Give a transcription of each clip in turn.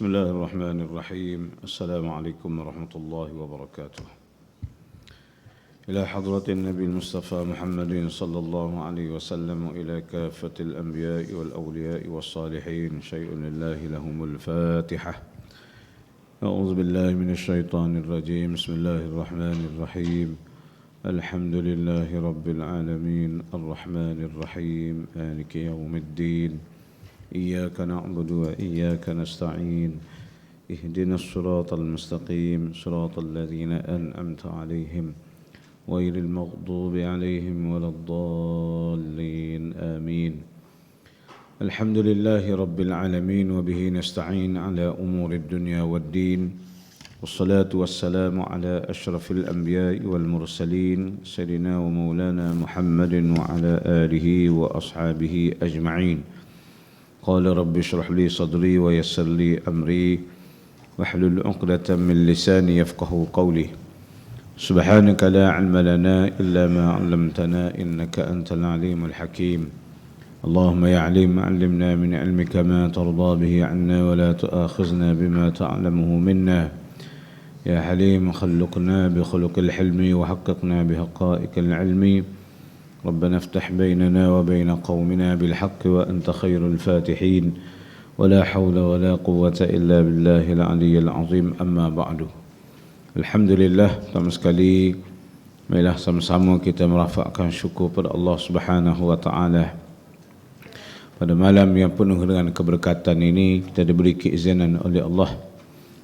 بسم الله الرحمن الرحيم. السلام عليكم ورحمة الله وبركاته. إلى حضرة النبي المصطفى محمد صلى الله عليه وسلم وإلى كافة الأنبياء والأولياء والصالحين شيء لله لهم الفاتحة. أعوذ بالله من الشيطان الرجيم. بسم الله الرحمن الرحيم. الحمد لله رب العالمين الرحمن الرحيم مالك يوم الدين إياك نعبد وإياك نستعين اهدنا الصراط المستقيم صراط الذين أنعمت عليهم غير المغضوب عليهم ولا الضالين آمين. الحمد لله رب العالمين وبه نستعين على أمور الدنيا والدين والصلاة والسلام على أشرف الأنبياء والمرسلين سيدنا ومولانا محمد وعلى آله وأصحابه أجمعين. قال رب اشرح لي صدري ويسر لي أمري واحلل عقدة من لساني يفقه قولي. سبحانك لا علم لنا إلا ما علمتنا إنك أنت العليم الحكيم. اللهم يا عليم علمنا من علمك ما ترضى به عنا ولا تؤاخذنا بما تعلمه منا. يا حليم خلقنا بخلق الحلم وحققنا بحقائق العلم. ربنا افتح بيننا وبين قومنا بالحق وأنت خير الفاتحين. ولا حول ولا قوة إلا بالله العلي العظيم. أما بعد. Alhamdulillah, pertama sekali marilah sama-sama kita merafakkan syukur pada Allah Subhanahu wa taala. Pada malam yang penuh dengan keberkatan ini kita diberi keizinan oleh Allah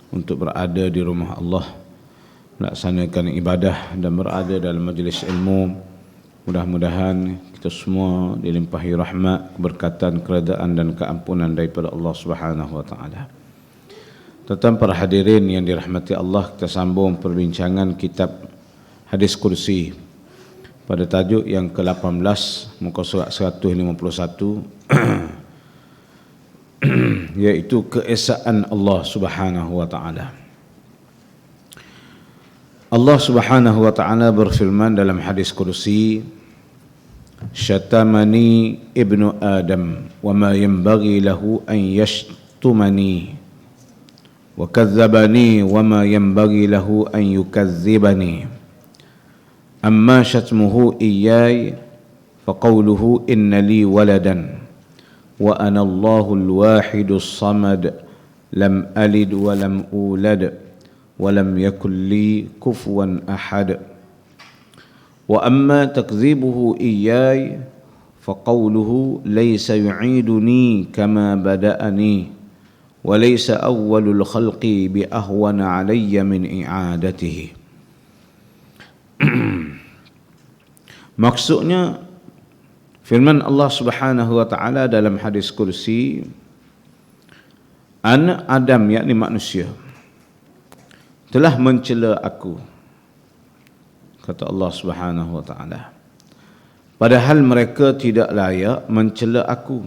untuk berada di rumah Allah, melaksanakan ibadah dan berada dalam majlis ilmu. Mudah-mudahan kita semua dilimpahi rahmat, keberkatan, keredaan dan keampunan daripada Allah Subhanahu wa taala. Tuan-tuan para hadirin yang dirahmati Allah, kita sambung perbincangan kitab Hadis Kursi pada tajuk yang ke-18 muka surat 151 iaitu keesaan Allah Subhanahu wa taala. Allah Subhanahu wa taala berfirman dalam hadis kursi, "Syatamani ibnu Adam wa ma yanbaghi lahu an yashtumani wa kadzdzabani wa ma yanbaghi lahu an yukadzdzibani. Amma syatmuhu iyyai fa qawluhu inna li waladan wa ana Allahul wahidus samad lam alid wa lam ulad ولم يكن لي كفوا أحد. وأما تكذيبه إياي فقوله ليس يعيدني كما بدأني وليس أول الخلق بأهون علي من إعادته." Maksudnya firman Allah Subhanahu wa taala dalam hadis kursi, anak Adam yakni manusia telah mencela aku, kata Allah Subhanahu wa taala, padahal mereka tidak layak mencela aku.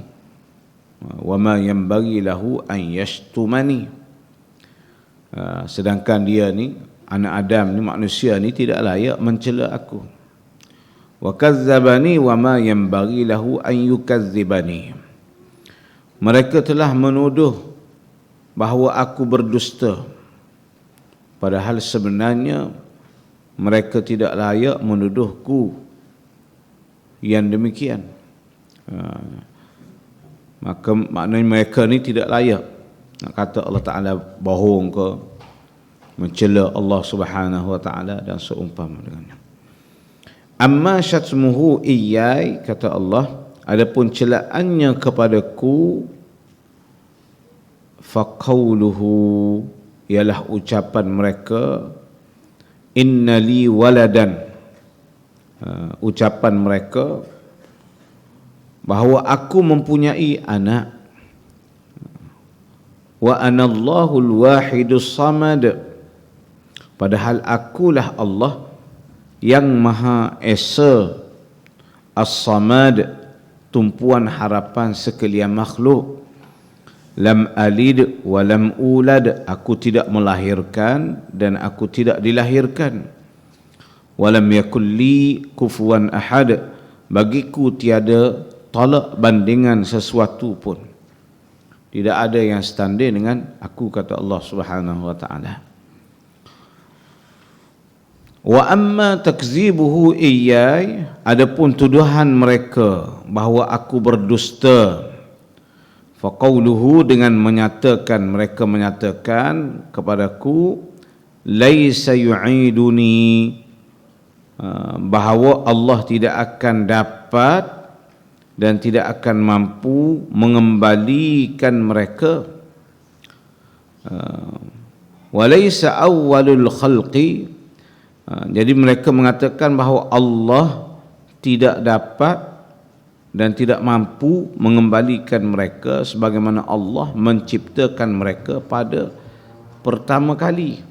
Wa ma yanbaghi lahu an yashtumani, sedangkan dia ni anak Adam ni manusia ni tidak layak mencela aku. Wa kadzdzabani wa ma yanbaghi lahu an yukadzdzibani, mereka telah menuduh bahawa aku berdusta, padahal sebenarnya mereka tidak layak menuduhku yang demikian. Maka maknanya mereka ni tidak layak. Nak kata Allah Ta'ala bohong ke, mencela Allah Subhanahu wa Ta'ala dan seumpama dengannya. Amma syatmuhu iyyai, kata Allah, adapun celaannya kepadaku, faqauluhu, ialah ucapan mereka, inna li waladan, ucapan mereka bahawa aku mempunyai anak, wa anallahu wahidus samad, padahal akulah Allah yang Maha Esa, as-samad, tumpuan harapan sekalian makhluk. Lam alid wa lam ulad, aku tidak melahirkan dan aku tidak dilahirkan. Walam yakul li kufuwan ahad, bagiku tiada tolak bandingan sesuatu pun. Tidak ada yang setanding dengan aku, kata Allah Subhanahu wa taala. Wa amma takzibuhu iyyai, adapun tuduhan mereka bahawa aku berdusta, faqauluhu, dengan mereka menyatakan kepadaku, laisa yu'iduni, bahawa Allah tidak akan dapat dan tidak akan mampu mengembalikan mereka. Walaysa awwalul khalqi, jadi mereka mengatakan bahawa Allah tidak dapat dan tidak mampu mengembalikan mereka sebagaimana Allah menciptakan mereka pada pertama kali.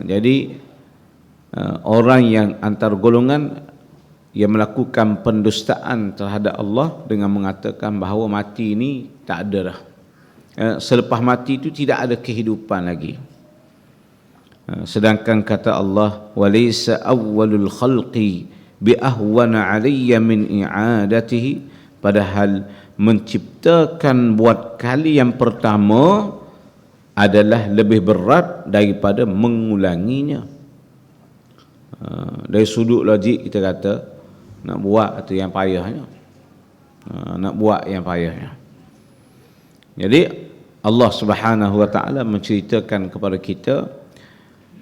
Jadi orang yang antar golongan yang melakukan pendustaan terhadap Allah dengan mengatakan bahawa mati ini tak ada dah. Selepas mati itu tidak ada kehidupan lagi. Sedangkan kata Allah, walaysa awwalul khalqi bi ahwana alayya min i'adatihi, padahal menciptakan buat kali yang pertama adalah lebih berat daripada mengulanginya. Dari sudut logik kita kata nak buat itu yang payahnya, nak buat yang payahnya. Jadi Allah Subhanahu wa taala menceritakan kepada kita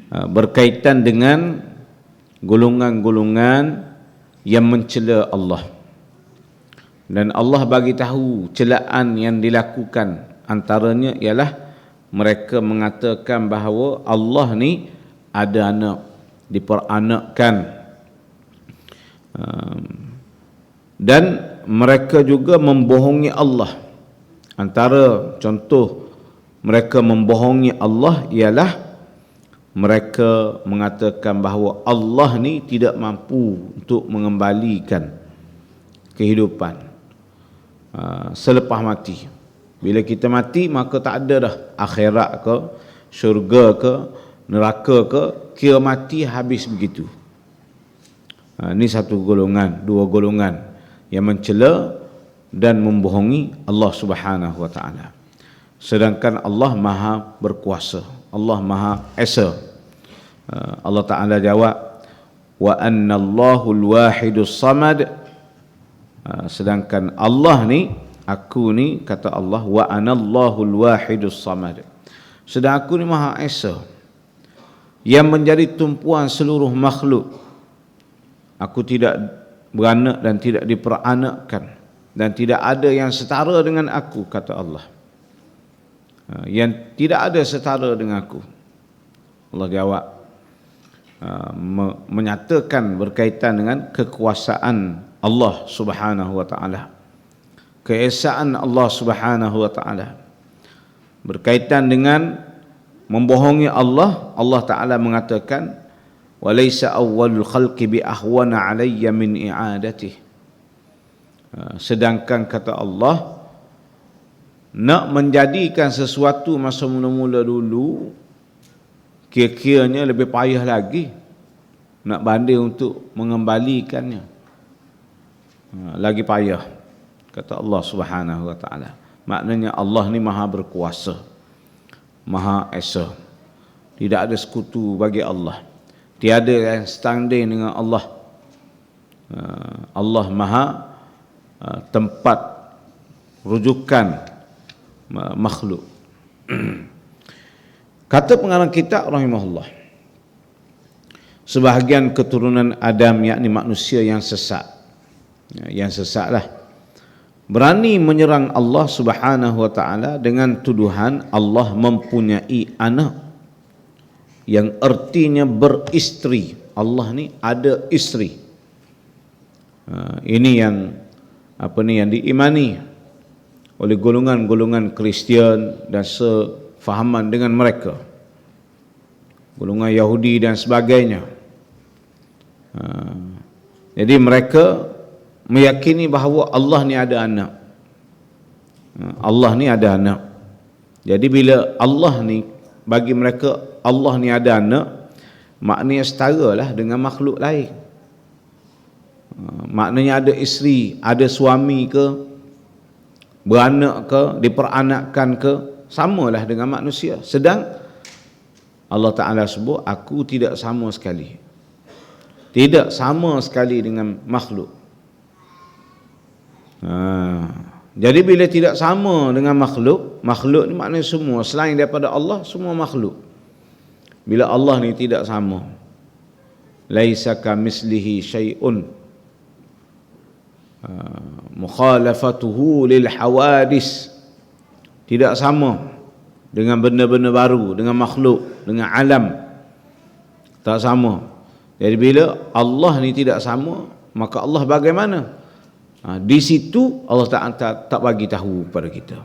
berkaitan dengan golongan-golongan yang mencela Allah, dan Allah bagi tahu celaan yang dilakukan. Antaranya ialah mereka mengatakan bahawa Allah ni ada anak, diperanakkan, dan mereka juga membohongi Allah. Antara contoh mereka membohongi Allah ialah mereka mengatakan bahawa Allah ni tidak mampu untuk mengembalikan kehidupan selepas mati. Bila kita mati maka tak ada dah akhirat ke, syurga ke, neraka ke, kira mati habis begitu. Ini satu golongan, dua golongan yang mencela dan membohongi Allah Subhanahu wa taala. Sedangkan Allah Maha berkuasa, Allah Maha Esa. Allah Taala jawab, wa annallahul wahidus samad. Sedangkan Allah ni, aku ni, kata Allah, wa anallahul wahidus samad. Sedang aku ni Maha Esa yang menjadi tumpuan seluruh makhluk. Aku tidak beranak dan tidak diperanakkan, dan tidak ada yang setara dengan aku, kata Allah. Yang tidak ada setara dengan aku. Allah jawab, menyatakan berkaitan dengan kekuasaan Allah Subhanahu wa taala, keesaan Allah Subhanahu wa taala. Berkaitan dengan membohongi Allah, Allah Taala mengatakan, walaysa awwalul khalqi bi ahwana alayya min i'adatihi. Sedangkan kata Allah, nak menjadikan sesuatu masa mula-mula dulu kira-kiranya lebih payah lagi nak banding untuk mengembalikannya, lagi payah, kata Allah Subhanahu wa taala. Maknanya Allah ni Maha berkuasa, Maha Esa. Tidak ada sekutu bagi Allah, tiada yang setanding dengan Allah. Allah Maha tempat rujukan makhluk. Kata pengarang kitab rahimahullah, sebahagian keturunan Adam, yakni manusia yang sesat, yang sesatlah, berani menyerang Allah Subhanahu wa taala dengan tuduhan Allah mempunyai anak, yang artinya beristeri. Allah ni ada isteri. Ini yang yang diimani oleh golongan-golongan Kristian dan sefahaman dengan mereka, golongan Yahudi dan sebagainya. Jadi mereka meyakini bahawa Allah ni ada anak. Allah ni ada anak. Jadi bila Allah ni, bagi mereka Allah ni ada anak, maknanya setaralah dengan makhluk lain. Maknanya ada isteri, ada suami ke, beranak ke, diperanakkan ke, samalah dengan manusia. Sedang Allah Ta'ala sebut, aku tidak sama sekali. Tidak sama sekali dengan makhluk. Jadi bila tidak sama dengan makhluk, makhluk ni maknanya semua, selain daripada Allah, semua makhluk. Bila Allah ni tidak sama, laisa kamislihi syai'un, mukhalafatuhu lil hawadis, tidak sama dengan benda-benda baru, dengan makhluk, dengan alam, tak sama. Jadi bila Allah ni tidak sama, maka Allah bagaimana? Di situ Allah tak bagi tahu kepada kita.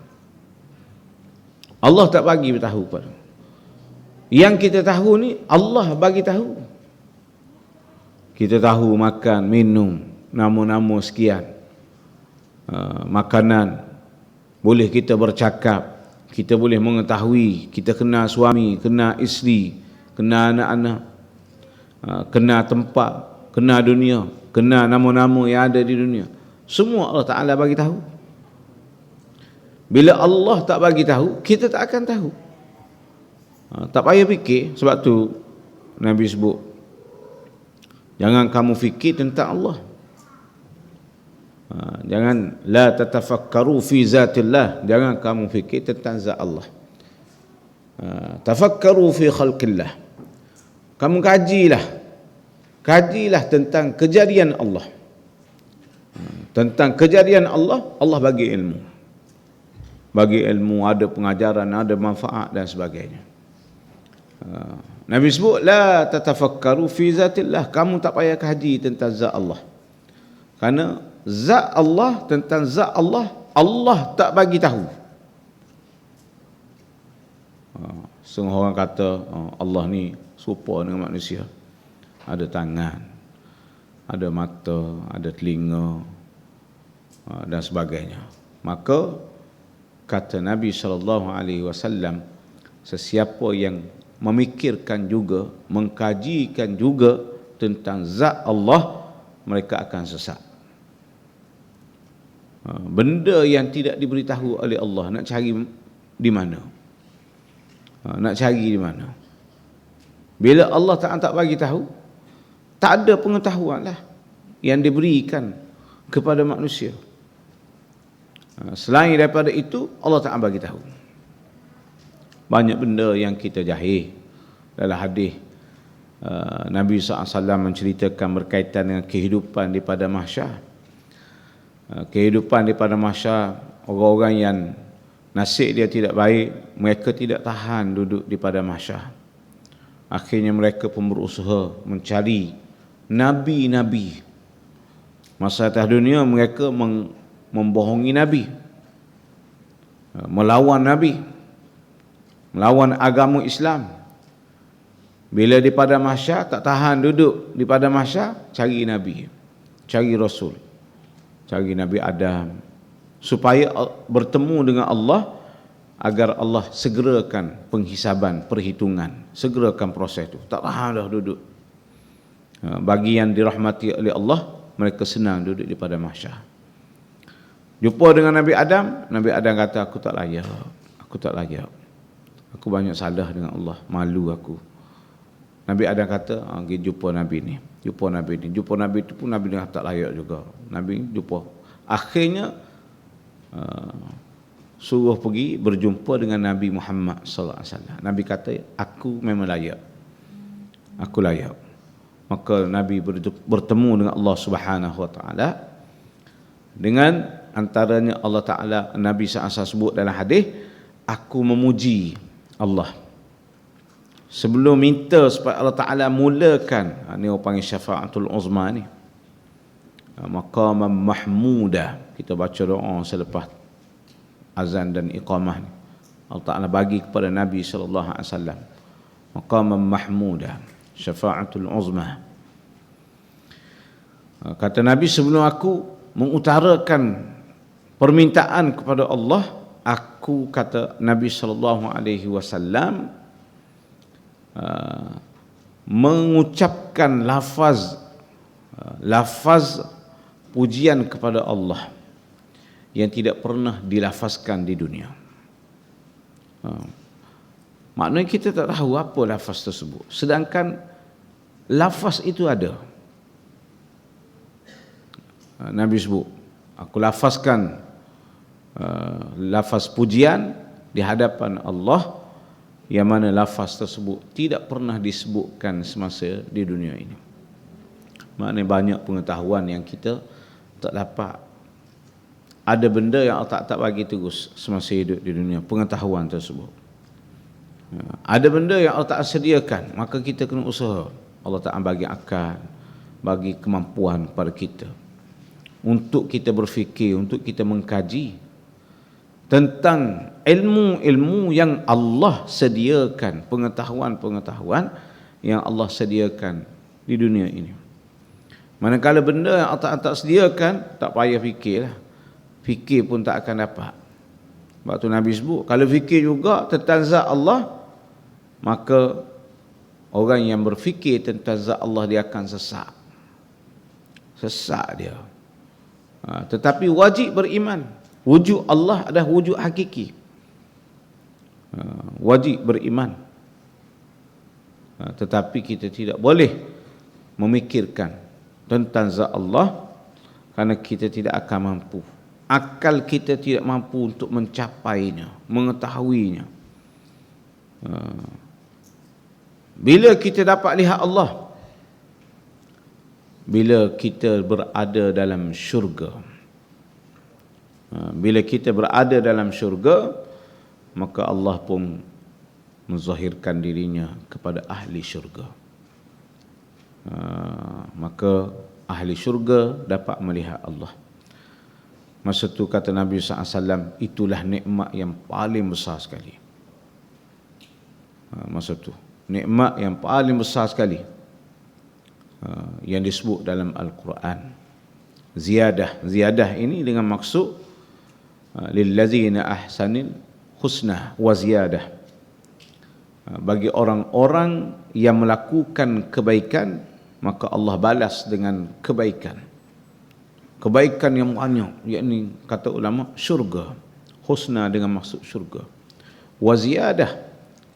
Allah tak bagi tahu kepada. Yang kita tahu ni Allah bagi tahu. Kita tahu makan, minum, nama-nama sekian, makanan, boleh kita bercakap, kita boleh mengetahui, kita kenal suami, kenal isteri, kenal anak-anak, kenal tempat, kenal dunia, kenal nama-nama yang ada di dunia. Semua Allah Ta'ala bagi tahu. Bila Allah tak bagi tahu, kita tak akan tahu. Tak payah fikir. Sebab tu Nabi sebut, jangan kamu fikir tentang Allah. Jangan, la tatafakkaru fi zatillah, jangan kamu fikir tentang zat Allah. Tafakkaru fi khalqillah, kamu kajilah tentang kejadian Allah. Tentang kejadian Allah, Allah bagi ilmu. Bagi ilmu, ada pengajaran, ada manfaat dan sebagainya. Nabi sebut, la tatafakkaru fi zatillah, kamu tak payah kaji tentang zat Allah. Kerana zat Allah, tentang zat Allah, Allah tak bagi tahu. Setengah orang kata Allah ni serupa dengan manusia, ada tangan, ada mata, ada telinga dan sebagainya. Maka kata Nabi SAW, sesiapa yang memikirkan juga, mengkajikan juga tentang zat Allah, mereka akan sesat. Benda yang tidak diberitahu oleh Allah, nak cari di mana? Nak cari di mana? Bila Allah tak bagi tahu, tak ada pengetahuan lah yang diberikan kepada manusia. Selain daripada itu, Allah tak bagi tahu. Banyak benda yang kita jahil. Dalam hadis Nabi SAW menceritakan berkaitan dengan kehidupan di pada mahsyar. Kehidupan di pada mahsyar, orang-orang yang nasib dia tidak baik, mereka tidak tahan duduk di pada mahsyar. Akhirnya mereka pun berusaha mencari nabi-nabi. Masa atas dunia mereka membohongi Nabi, melawan Nabi, melawan agama Islam. Bila di pada mahsyar tak tahan duduk di pada mahsyar, cari Nabi, cari Rasul, cari Nabi Adam, supaya bertemu dengan Allah, agar Allah segerakan penghisaban, perhitungan, segerakan proses itu. Tak tahan dah duduk. Bagi yang dirahmati oleh Allah, mereka senang duduk di pada mahsyar. Jumpa dengan Nabi Adam, Nabi Adam kata, aku tak layak, aku banyak salah dengan Allah, malu aku. Nabi Adam kata, pergi jumpa Nabi ni, jumpa Nabi itu pun Nabi dah tak layak juga. Nabi jumpa, akhirnya suruh pergi berjumpa dengan Nabi Muhammad SAW. Nabi kata, aku memang layak, aku layak. Maka Nabi bertemu dengan Allah Subhanahu Wa Taala. Dengan antaranya Allah Ta'ala, Nabi SAW sebut dalam hadis, aku memuji Allah sebelum minta supaya Allah Ta'ala mulakan, ni orang panggil syafa'atul uzma ni, maqaman mahmuda. Kita baca doa selepas azan dan iqamah ni, Allah Ta'ala bagi kepada Nabi SAW maqaman mahmuda, syafa'atul uzma. Kata Nabi, sebelum aku mengutarakan permintaan kepada Allah, aku, kata Nabi SAW, mengucapkan lafaz pujian kepada Allah yang tidak pernah dilafazkan di dunia. Maknanya kita tak tahu apa lafaz tersebut, sedangkan lafaz itu ada. Nabi sebut, aku lafazkan lafaz pujian di hadapan Allah, yang mana lafaz tersebut tidak pernah disebutkan semasa di dunia ini. Maknanya banyak pengetahuan yang kita tak dapat. Ada benda yang Allah tak bagi terus semasa hidup di dunia, pengetahuan tersebut. Ada benda yang Allah tak sediakan, maka kita kena usaha. Allah tak bagi akal, bagi kemampuan kepada kita untuk kita berfikir, untuk kita mengkaji tentang ilmu-ilmu yang Allah sediakan, pengetahuan-pengetahuan yang Allah sediakan di dunia ini. Manakala benda yang Allah tak sediakan, tak payah fikirlah. Fikir pun tak akan dapat. Sebab tu Nabi sebut, kalau fikir juga tentang zat Allah, maka orang yang berfikir tentang zat Allah dia akan sesat. Sesat dia. Tetapi wajib beriman. Wujud Allah adalah wujud hakiki. Wajib beriman. Tetapi kita tidak boleh memikirkan tentang zat Allah, kerana kita tidak akan mampu. Akal kita tidak mampu untuk mencapainya, mengetahuinya. Bila kita dapat lihat Allah? Bila kita berada dalam syurga. Bila kita berada dalam syurga, maka Allah pun menzahirkan dirinya kepada ahli syurga. Maka ahli syurga dapat melihat Allah. Masa tu kata Nabi SAW, itulah nikmat yang paling besar sekali. Masa tu nikmat yang paling besar sekali yang disebut dalam Al-Quran. Ziyadah ini dengan maksud lillazina ahsanil husna wa ziyadah. Bagi orang-orang yang melakukan kebaikan, maka Allah balas dengan kebaikan. Kebaikan yang banyak, yakni kata ulama syurga. Husna dengan maksud syurga. Wa ziyadah,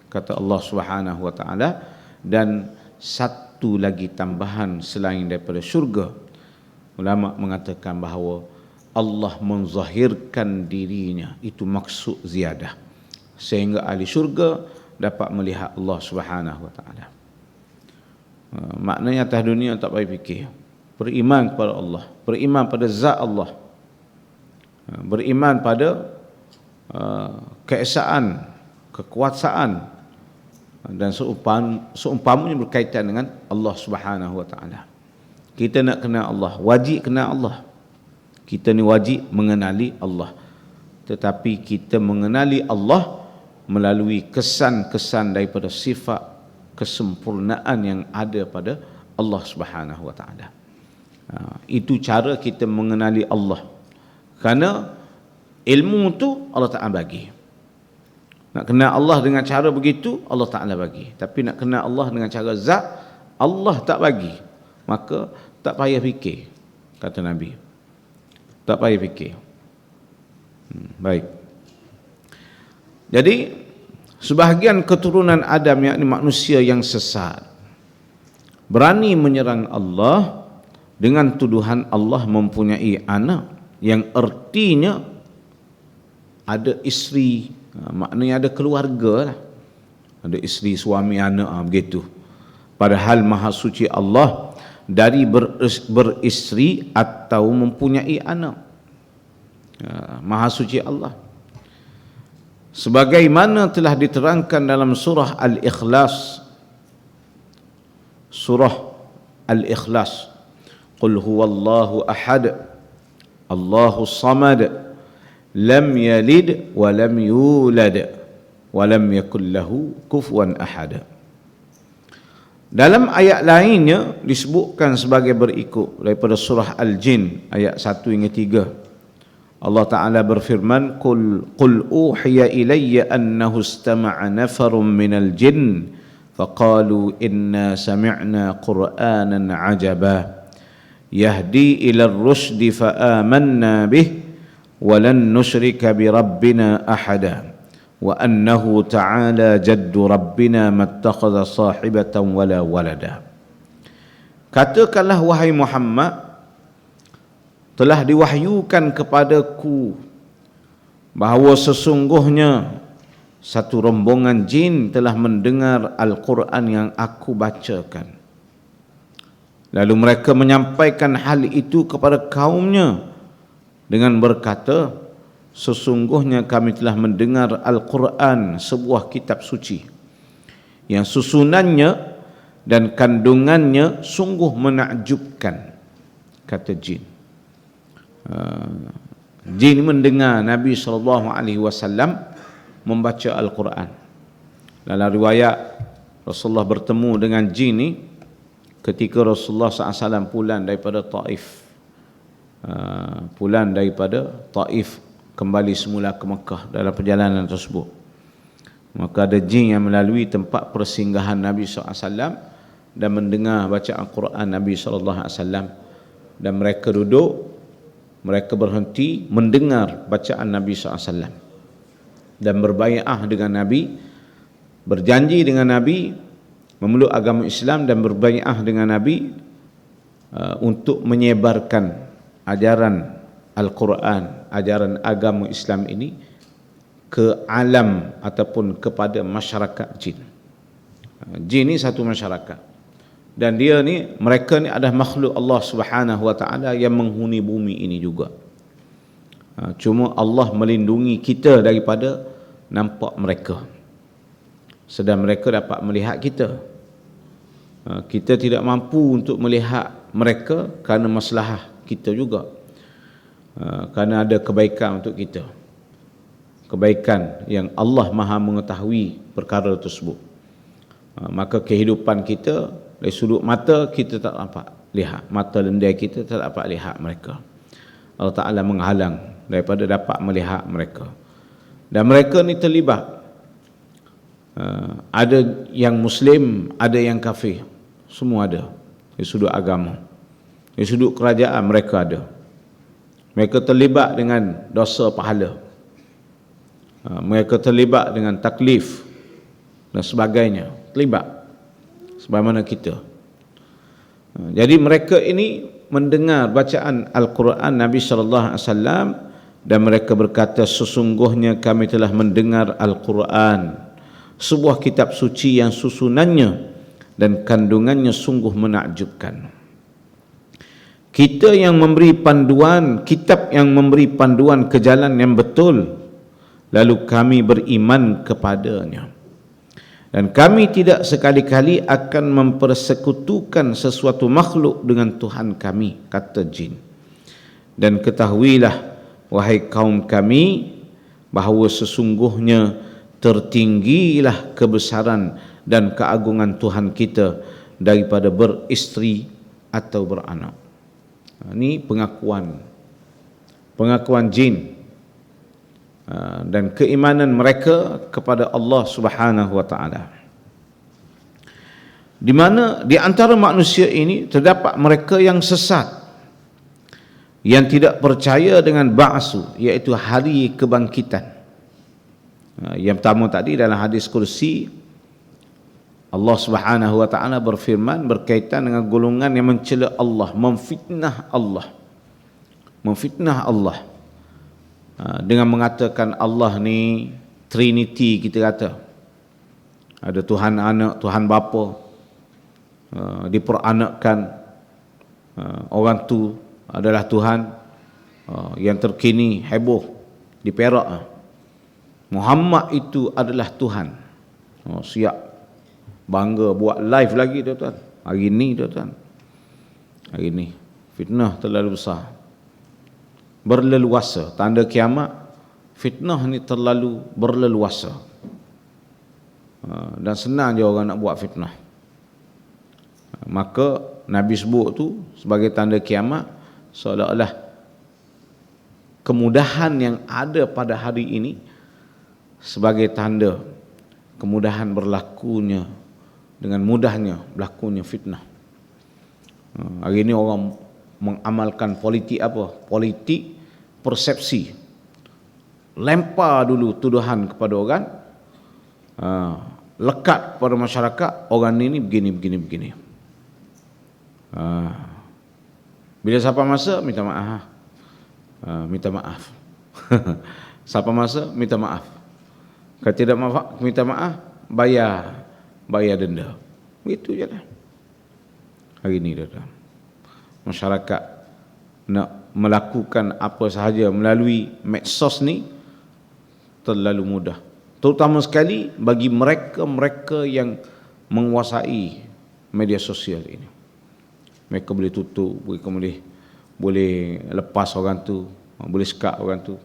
kata Allah Subhanahu wa taala, dan satu lagi tambahan selain daripada syurga. Ulama mengatakan bahawa Allah menzahirkan dirinya, itu maksud ziyadah, sehingga ahli syurga dapat melihat Allah Subhanahu wa taala. Maknanya atas dunia tak payah fikir. Beriman kepada Allah, beriman pada zat Allah, beriman pada keesaan, kekuasaan dan seumpamanya berkaitan dengan Allah Subhanahu wa taala. Kita nak kenal Allah, wajib kenal Allah. Kita ni wajib mengenali Allah. Tetapi kita mengenali Allah melalui kesan-kesan daripada sifat kesempurnaan yang ada pada Allah Subhanahu wa taala. Itu cara kita mengenali Allah. Kerana ilmu tu Allah Taala bagi. Nak kenal Allah dengan cara begitu, Allah Taala bagi. Tapi nak kenal Allah dengan cara zat, Allah tak bagi. Maka tak payah fikir, kata Nabi. Tak payah fikir. Baik. Jadi sebahagian keturunan Adam, yakni manusia yang sesat, berani menyerang Allah dengan tuduhan Allah mempunyai anak, yang ertinya ada isteri, maknanya ada keluarga lah. Ada isteri, suami, anak, begitu. Padahal Maha Suci Allah dari beristeri atau mempunyai anak. Maha Suci Allah. Sebagaimana telah diterangkan dalam surah Al-Ikhlas. Surah Al-Ikhlas. Qul huwallahu ahad, Allahu samad, lam yalid wa lam yulad wa lam yakul lahu kufuwan ahad. Dalam ayat lainnya disebutkan sebagai berikut daripada surah Al-Jin ayat 1 hingga 3. Allah Ta'ala berfirman, Qul uhiya ilayya annahu istama'a nafarun minal jin faqalu inna sami'na qur'anan ajaba yahdi ila ar-rushdi fa amanna bih walan nusyrika bi rabbina ahada wa annahu ta'ala jaddu rabbina mattakhadha sahibatan wala walada. Katakanlah wahai Muhammad, telah diwahyukan kepadaku bahawa sesungguhnya satu rombongan jin telah mendengar Al-Quran yang aku bacakan. Lalu mereka menyampaikan hal itu kepada kaumnya dengan berkata, sesungguhnya kami telah mendengar Al-Quran, sebuah kitab suci yang susunannya dan kandungannya sungguh menakjubkan, kata jin. Jin mendengar Nabi SAW membaca Al-Quran. Dalam riwayat, Rasulullah bertemu dengan jin ni ketika Rasulullah SAW pulang daripada Taif. Pulang daripada Taif kembali semula ke Mekah dalam perjalanan tersebut. Maka ada jin yang melalui tempat persinggahan Nabi SAW dan mendengar bacaan Quran Nabi SAW, dan mereka duduk, mereka berhenti mendengar bacaan Nabi SAW dan berbai'ah dengan Nabi, berjanji dengan Nabi memeluk agama Islam dan berbai'ah dengan Nabi untuk menyebarkan ajaran Al-Quran, ajaran agama Islam ini ke alam ataupun kepada masyarakat jin. Jin ni satu masyarakat, dan dia ni, mereka ni adalah makhluk Allah Subhanahu wa taala yang menghuni bumi ini juga. Cuma Allah melindungi kita daripada nampak mereka, sedang mereka dapat melihat kita. Kita tidak mampu untuk melihat mereka kerana masalah kita juga, kerana ada kebaikan untuk kita, kebaikan yang Allah Maha mengetahui perkara tersebut. Maka kehidupan kita dari sudut mata kita tak dapat lihat, mata lendai kita tak dapat lihat mereka. Allah Ta'ala menghalang daripada dapat melihat mereka. Dan mereka ni terlibat, ada yang Muslim, ada yang kafir, semua ada. Dari sudut agama, dari sudut kerajaan mereka ada. Mereka terlibat dengan dosa pahala, mereka terlibat dengan taklif dan sebagainya, terlibat sebagaimana kita. Jadi mereka ini mendengar bacaan Al-Quran Nabi SAW dan mereka berkata, sesungguhnya kami telah mendengar Al-Quran, sebuah kitab suci yang susunannya dan kandungannya sungguh menakjubkan. Kita yang memberi panduan, kitab yang memberi panduan ke jalan yang betul, lalu kami beriman kepadanya. Dan kami tidak sekali-kali akan mempersekutukan sesuatu makhluk dengan Tuhan kami, kata jin. Dan ketahuilah, wahai kaum kami, bahawa sesungguhnya tertinggilah kebesaran dan keagungan Tuhan kita daripada beristeri atau beranak. Ini pengakuan jin dan keimanan mereka kepada Allah Subhanahu wa taala. Di mana di antara manusia ini terdapat mereka yang sesat, yang tidak percaya dengan ba'su, iaitu hari kebangkitan. Yang pertama tadi dalam hadis kursi, Allah Subhanahu wa taala berfirman berkaitan dengan golongan yang mencela Allah, memfitnah Allah. Memfitnah Allah dengan mengatakan Allah ni Trinity, kita kata. Ada Tuhan anak, Tuhan bapa, diperanakkan, orang tu adalah Tuhan. Yang terkini heboh di Perak, Muhammad itu adalah Tuhan. Siap bangga buat live lagi, tuan-tuan. Hari ni, tuan-tuan, hari ni fitnah terlalu besar, berleluasa. Tanda kiamat, fitnah ni terlalu berleluasa, dan senang je orang nak buat fitnah. Maka Nabi sebut tu sebagai tanda kiamat, seolah-olah kemudahan yang ada pada hari ini sebagai tanda kemudahan berlakunya, dengan mudahnya berlakunya fitnah. Hari ini orang mengamalkan politik apa? Politik persepsi. lempar dulu tuduhan kepada orang, lekat kepada masyarakat, orang ni begini. Bila siapa masa minta maaf, minta maaf. Siapa masa minta maaf. Kalau tidak minta maaf, bayar denda. Begitu je lah. Hari ini dah. Masyarakat nak melakukan apa sahaja melalui medsos ni terlalu mudah. Terutama sekali bagi mereka yang menguasai media sosial ini. Mereka boleh tutup, mereka boleh lepas orang tu, boleh sekat orang tu.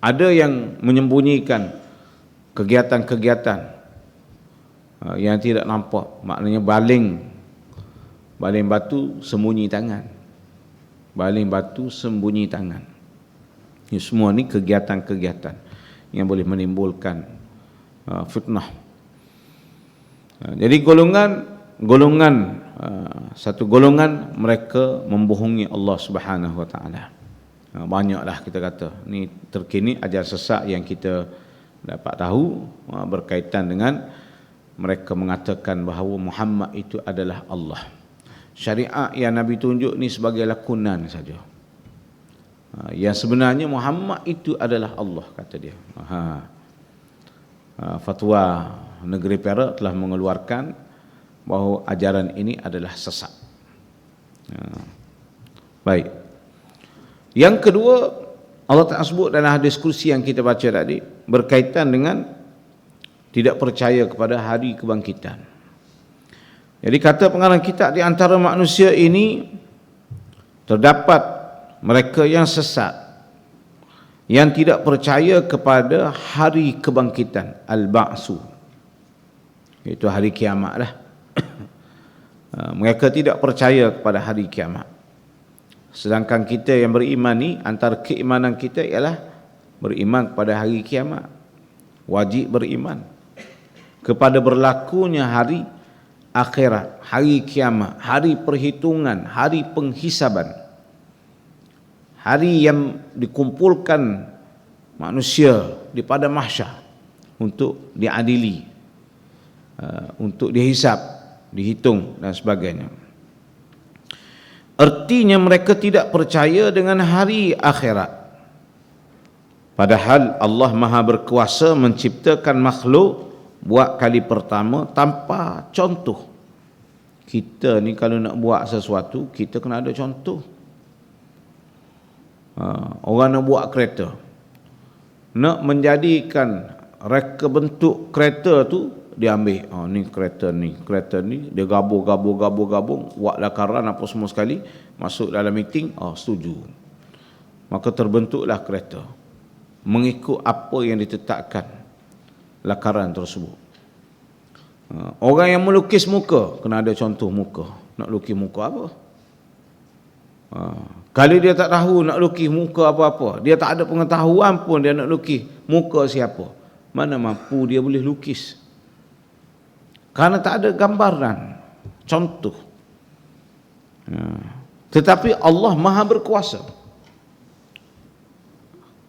Ada yang menyembunyikan kegiatan-kegiatan yang tidak nampak, maknanya baling batu sembunyi tangan. Baling batu sembunyi tangan. Ini semua ni kegiatan-kegiatan yang boleh menimbulkan fitnah. Jadi satu golongan mereka membohongi Allah Subhanahu Wa Taala. Banyaklah kita kata. Ni terkini ajaran sesat yang kita dapat tahu berkaitan dengan mereka mengatakan bahawa Muhammad itu adalah Allah. Syariat yang Nabi tunjuk ni sebagai lakonan saja. Yang sebenarnya Muhammad itu adalah Allah, kata dia. Fatwa negeri Perak telah mengeluarkan bahawa ajaran ini adalah sesat. Baik. Yang kedua, Allah Ta'ala sebut dalam hadis kursi yang kita baca tadi berkaitan dengan tidak percaya kepada hari kebangkitan. Jadi kata pengarang kitab, di antara manusia ini terdapat mereka yang sesat, yang tidak percaya kepada hari kebangkitan, al-ba'su, iaitu hari kiamat lah. Mereka tidak percaya kepada hari kiamat. Sedangkan kita yang beriman ni, antara keimanan kita ialah beriman kepada hari kiamat. Wajib beriman kepada berlakunya hari akhirat, hari kiamat, hari perhitungan, hari penghisaban, hari yang dikumpulkan manusia di padang mahsyar untuk diadili, untuk dihisab, dihitung dan sebagainya. Artinya mereka tidak percaya dengan hari akhirat. Padahal Allah Maha berkuasa menciptakan makhluk buat kali pertama tanpa contoh. Kita ni kalau nak buat sesuatu, kita kena ada contoh. Orang nak buat kereta, nak menjadikan reka bentuk kereta tu, dia ambil, ni kereta ni, dia gabung, buat lakaran apa semua sekali, masuk dalam meeting, setuju. Maka terbentuklah kereta mengikut apa yang ditetapkan lakaran tersebut. Orang yang melukis muka kena ada contoh muka. Nak lukis muka apa? Kalau dia tak tahu nak lukis muka apa-apa, dia tak ada pengetahuan pun dia nak lukis muka siapa, mana mampu dia boleh lukis? Karena tak ada gambaran, contoh. Tetapi Allah Maha berkuasa.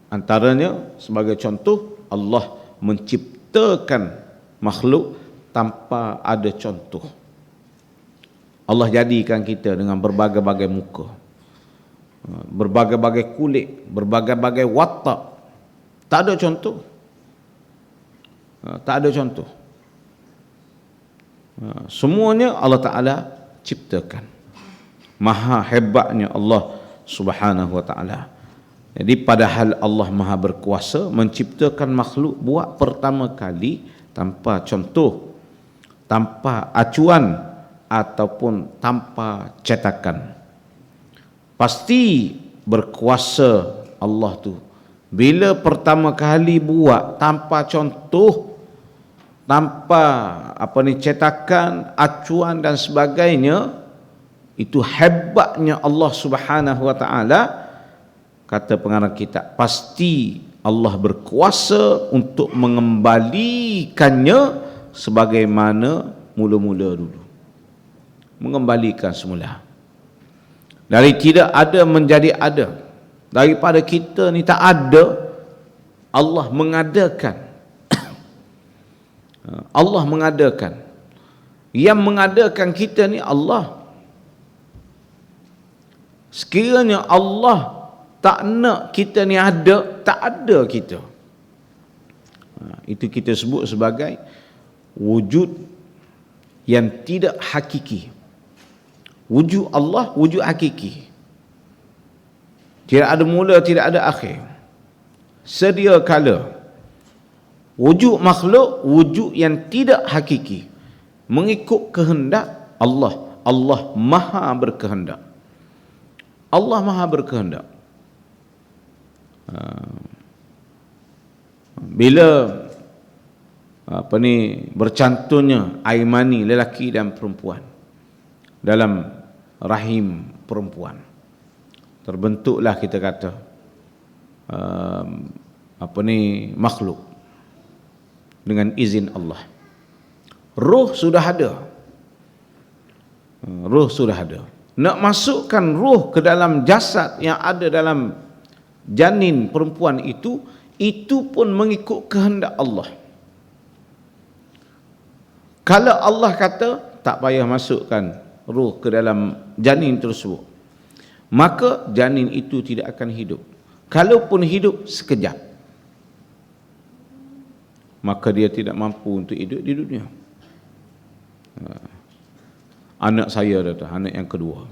Antaranya sebagai contoh, Allah menciptakan makhluk tanpa ada contoh. Allah jadikan kita dengan berbagai-bagai muka, berbagai-bagai kulit, berbagai-bagai watak. Tak ada contoh. Tak ada contoh. Semuanya Allah Ta'ala ciptakan. Maha hebatnya Allah Subhanahu Wa Ta'ala. Jadi padahal Allah Maha berkuasa menciptakan makhluk buat pertama kali tanpa contoh, tanpa acuan ataupun tanpa cetakan. Pasti berkuasa Allah tu. Bila pertama kali buat tanpa contoh, tanpa cetakan, acuan dan sebagainya, itu hebatnya Allah Subhanahu Wa Ta'ala. Kata pengarang kitab, pasti Allah berkuasa untuk mengembalikannya sebagaimana mula-mula dulu. Mengembalikan semula. Dari tidak ada menjadi ada. Daripada kita ni tak ada, Allah mengadakan. Allah mengadakan. Yang mengadakan kita ni Allah. Sekiranya Allah tak nak kita ni ada, tak ada kita. Itu kita sebut sebagai wujud yang tidak hakiki. Wujud Allah, wujud hakiki. Tidak ada mula, tidak ada akhir. Sedia kala. Wujud makhluk, wujud yang tidak hakiki. Mengikut kehendak Allah. Allah Maha berkehendak. Allah Maha berkehendak. Bila bercantumnya air mani lelaki dan perempuan dalam rahim perempuan, terbentuklah kita kata makhluk dengan izin Allah. Ruh sudah ada. Ruh sudah ada. Nak masukkan ruh ke dalam jasad yang ada dalam janin perempuan itu pun mengikut kehendak Allah. Kalau Allah kata tak payah masukkan ruh ke dalam janin tersebut, maka janin itu tidak akan hidup. Kalaupun hidup sekejap, maka dia tidak mampu untuk hidup di dunia. Anak saya dah, anak yang kedua,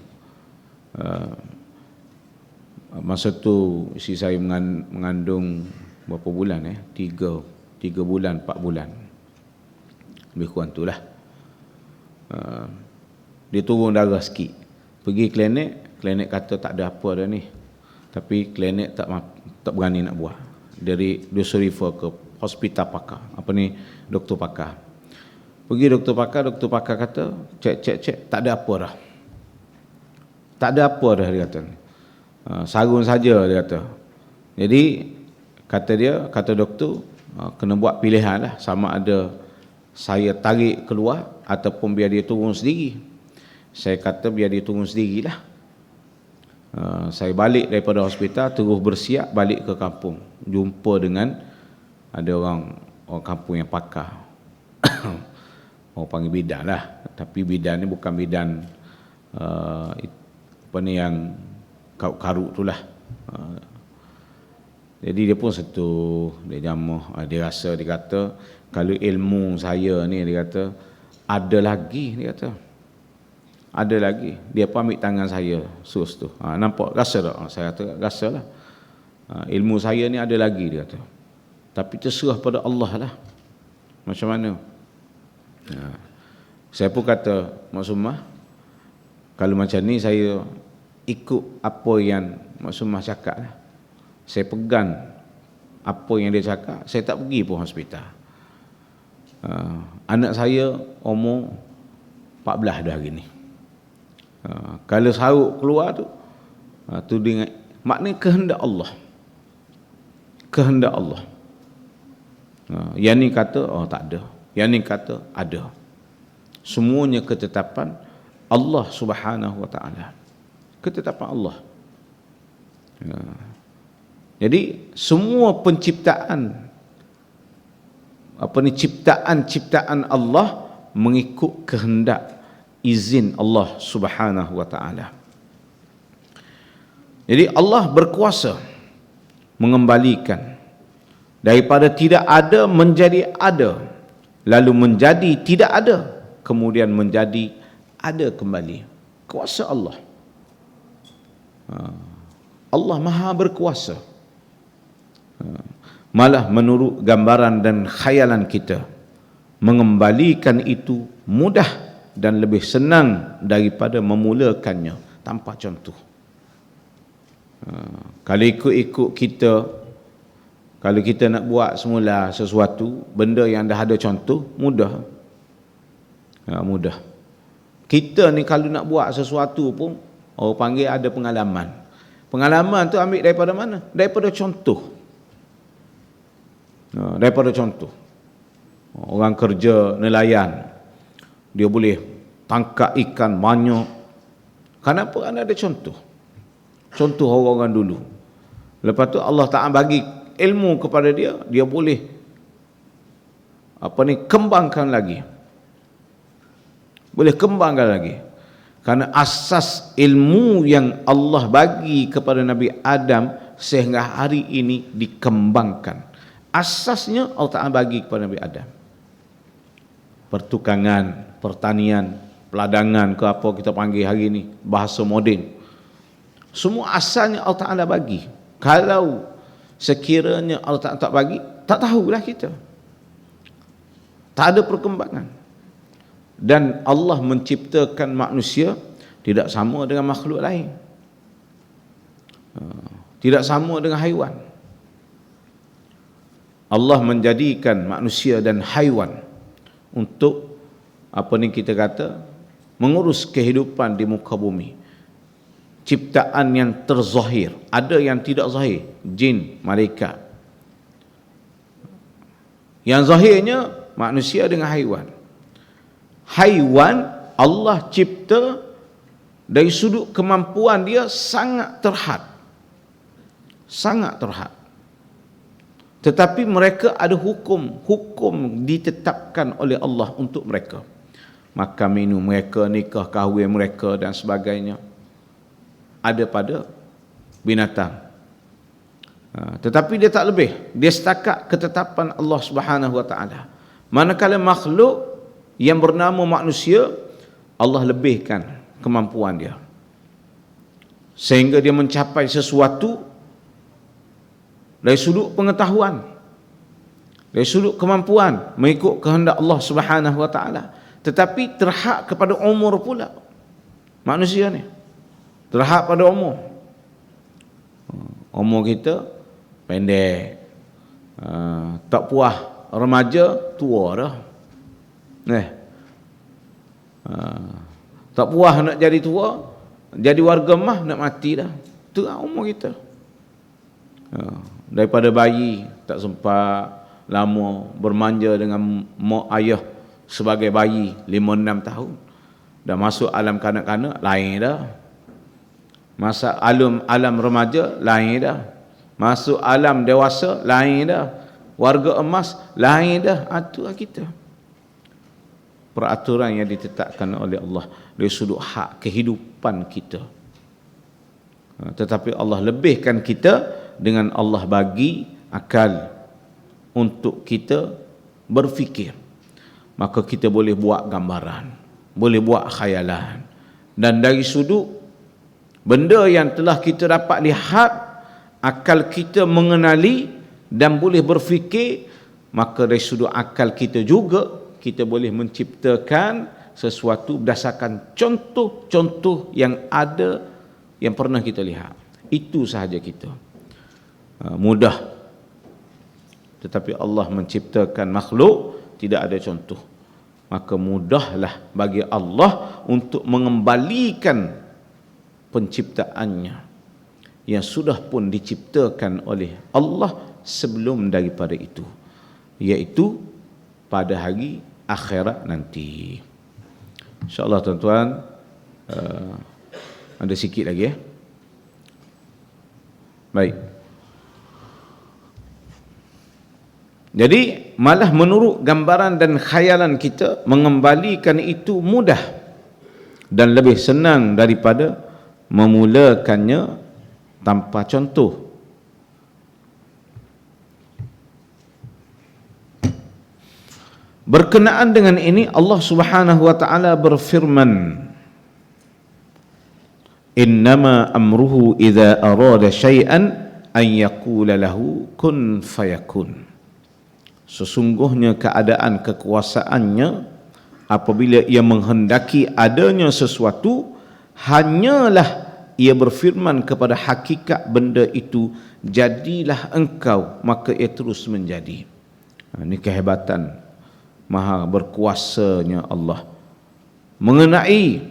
masa tu isteri saya mengandung berapa bulan 3 bulan 4 bulan lebih kurang tu lah. Dia turun darah sikit, pergi klinik kata tak ada apa dah ni, tapi klinik tak berani nak buat. Dia suruh refer ke hospital pakar, doktor pakar. Pergi doktor pakar kata cek tak ada apa dah. Tak ada apa dah, dia kata. Sarun saja, dia kata. Jadi kata doktor, kena buat pilihan lah, sama ada saya tarik keluar ataupun biar dia turun sendiri. Saya kata biar dia turun sendirilah. Saya balik daripada hospital, terus bersiap balik ke kampung, jumpa dengan ada orang kampung yang pakar. Orang panggil bidan lah, tapi bidan ni bukan bidan yang karuk-karuk tu lah. Jadi dia pun setuh, dia jamah, dia kata kalau ilmu saya ni, dia kata ada lagi, ada lagi. Dia pun ambil tangan saya, sus tu, nampak, rasa tak? Saya kata rasa lah. Ilmu saya ni ada lagi, dia kata, tapi terserah pada Allah lah macam mana. Saya pun kata, Mak Sumah, kalau macam ni saya ikut apa yang Mak Sumah cakap lah. Saya pegang apa yang dia cakap, saya tak pergi pun hospital. Anak saya umur 14 dah hari ni. Kalau saruk keluar tu dengan maknanya kehendak Allah. Kehendak Allah. Yang ni kata tak ada, yang ni kata ada. Semuanya ketetapan Allah Subhanahu wa taala. Ketetapan Allah. Jadi semua penciptaan ciptaan Allah mengikut kehendak izin Allah Subhanahu wa taala. Jadi Allah berkuasa mengembalikan daripada tidak ada menjadi ada, lalu menjadi tidak ada, kemudian menjadi ada kembali. Kuasa Allah. Allah Maha berkuasa. Malah menurut gambaran dan khayalan kita, mengembalikan itu mudah dan lebih senang daripada memulakannya tanpa contoh. Kalau ikut-ikut kita, kalau kita nak buat semula sesuatu, benda yang dah ada contoh, mudah. Mudah. Kita ni kalau nak buat sesuatu pun, orang panggil ada pengalaman. Pengalaman tu ambil daripada mana? Daripada contoh. Daripada contoh. Orang kerja nelayan, dia boleh tangkap ikan banyak. Kenapa? Kerana ada contoh. Contoh orang-orang dulu. Lepas tu Allah Ta'ala bagi ilmu kepada dia, dia boleh kembangkan lagi. Boleh kembangkan lagi. Karena asas ilmu yang Allah bagi kepada Nabi Adam sehingga hari ini dikembangkan. Asasnya Allah Ta'ala bagi kepada Nabi Adam. Pertukangan, pertanian, peladangan ke apa kita panggil hari ini, bahasa moden. Semua asalnya Allah Ta'ala bagi. Kalau sekiranya Allah Ta'ala tak bagi, tak tahulah kita. Tak ada perkembangan. Dan Allah menciptakan manusia tidak sama dengan makhluk lain. Tidak sama dengan haiwan. Allah menjadikan manusia dan haiwan untuk kita kata mengurus kehidupan di muka bumi. Ciptaan yang terzahir, ada yang tidak zahir, jin, malaikat. Yang zahirnya manusia dengan haiwan. Haiwan Allah cipta dari sudut kemampuan dia sangat terhad. Sangat terhad. Tetapi mereka ada hukum ditetapkan oleh Allah untuk mereka. Makan minum mereka, nikah kahwin mereka dan sebagainya ada pada binatang. Tetapi dia tak lebih, dia setakat ketetapan Allah Subhanahu Wa Taala. Manakala makhluk yang bernama manusia, Allah lebihkan kemampuan dia sehingga dia mencapai sesuatu dari sudut pengetahuan, dari sudut kemampuan mengikut kehendak Allah Subhanahu Wa Taala. Tetapi terhad kepada umur pula manusia ni, terhad pada umur. Umur kita pendek, tak puas remaja, tua dah. Tak puas nak jadi tua, jadi warga mah nak mati dah. Itu umur kita. Daripada bayi tak sempat lama bermanja dengan mak ayah sebagai bayi 5-6 tahun, dah masuk alam kanak-kanak lain dah. Masa alam remaja lain dah. Masuk alam dewasa lain dah. Warga emas lain dah. Itu kita. Peraturan yang ditetapkan oleh Allah dari sudut hak kehidupan kita. Tetapi Allah lebihkan kita dengan Allah bagi akal untuk kita berfikir. Maka kita boleh buat gambaran, boleh buat khayalan. Dan dari sudut benda yang telah kita dapat lihat, akal kita mengenali dan boleh berfikir, maka dari sudut akal kita juga kita boleh menciptakan sesuatu berdasarkan contoh-contoh yang ada, yang pernah kita lihat. Itu sahaja kita. Mudah. Tetapi Allah menciptakan makhluk tidak ada contoh. Maka mudahlah bagi Allah untuk mengembalikan penciptaannya yang sudah pun diciptakan oleh Allah sebelum daripada itu, iaitu pada hari akhirat nanti. InsyaAllah tuan-tuan, ada sikit lagi ya. Baik. Jadi malah menurut gambaran dan khayalan kita, mengembalikan itu mudah dan lebih senang daripada memulakannya tanpa contoh. Berkenaan dengan ini Allah Subhanahu wa taala berfirman, "Innama amruhu idza arada syai'an an yaqula lahu kun fayakun." Sesungguhnya keadaan kekuasaannya apabila ia menghendaki adanya sesuatu, hanyalah ia berfirman kepada hakikat benda itu, jadilah engkau, maka ia terus menjadi. Ini kehebatan maha berkuasanya Allah mengenai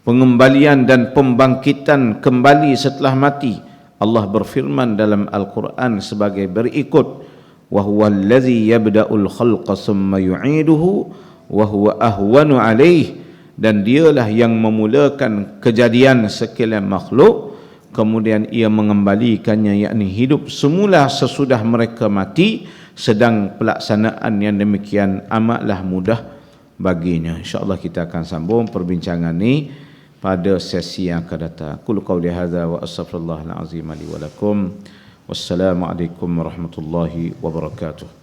pengembalian dan pembangkitan kembali setelah mati. Allah berfirman dalam Al-Quran sebagai berikut, wa huwa allazi yabda'ul khalqa thumma yu'iduhu wa huwa ahwanu alaih, dan dialah yang memulakan kejadian sekalian makhluk, kemudian ia mengembalikannya, yakni hidup semula sesudah mereka mati, sedang pelaksanaan yang demikian amatlah mudah baginya. InsyaAllah kita akan sambung perbincangan ini pada sesi yang akan datang. Qul qawli hadza wa astaghfirullahal azim li wa lakum. Wassalamualaikum warahmatullahi wabarakatuh.